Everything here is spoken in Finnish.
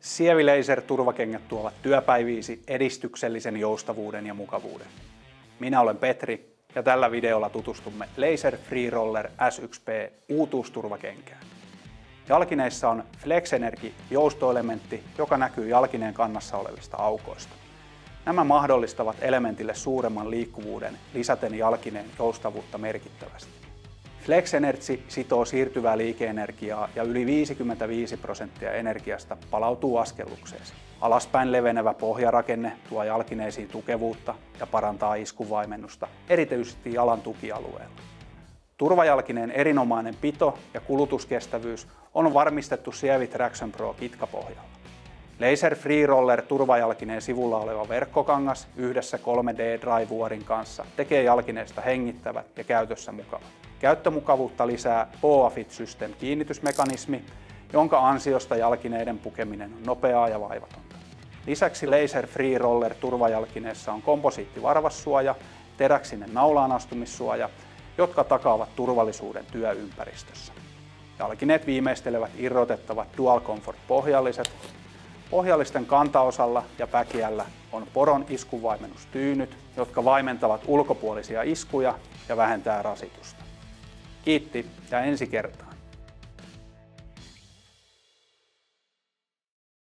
Sievi Laser-turvakengät tuovat työpäiviisi edistyksellisen joustavuuden ja mukavuuden. Minä olen Petri ja tällä videolla tutustumme Laser Freeroller S1P uutuusturvakenkään. Jalkineissa on Flex Energy joustoelementti, joka näkyy jalkineen kannassa olevista aukoista. Nämä mahdollistavat elementille suuremman liikkuvuuden lisäten jalkineen joustavuutta merkittävästi. Flex Energy sitoo siirtyvää liikeenergiaa ja yli 55% energiasta palautuu askellukseen. Alaspäin levenevä pohjarakenne tuo jalkineisiin tukevuutta ja parantaa iskuvaimennusta, erityisesti jalan tukialueella. Turvajalkineen erinomainen pito- ja kulutuskestävyys on varmistettu Sievi Traction Pro kitkapohjalla. Laser Freeroller turvajalkineen sivulla oleva verkkokangas yhdessä 3D Dry-vuorin kanssa tekee jalkineesta hengittävät ja käytössä mukavat. Käyttömukavuutta lisää BOA Fit System kiinnitysmekanismi, jonka ansiosta jalkineiden pukeminen on nopeaa ja vaivatonta. Lisäksi Laser Freeroller turvajalkineessa on komposiittivarvassuoja, teräksinen naulaanastumissuoja, jotka takaavat turvallisuuden työympäristössä. Jalkineet viimeistelevät irrotettavat Dual Comfort pohjalliset. Pohjallisten kantaosalla ja päkiällä on poron iskuvaimennustyynyt, jotka vaimentavat ulkopuolisia iskuja ja vähentää rasitusta. Kiitti ja ensi kertaan!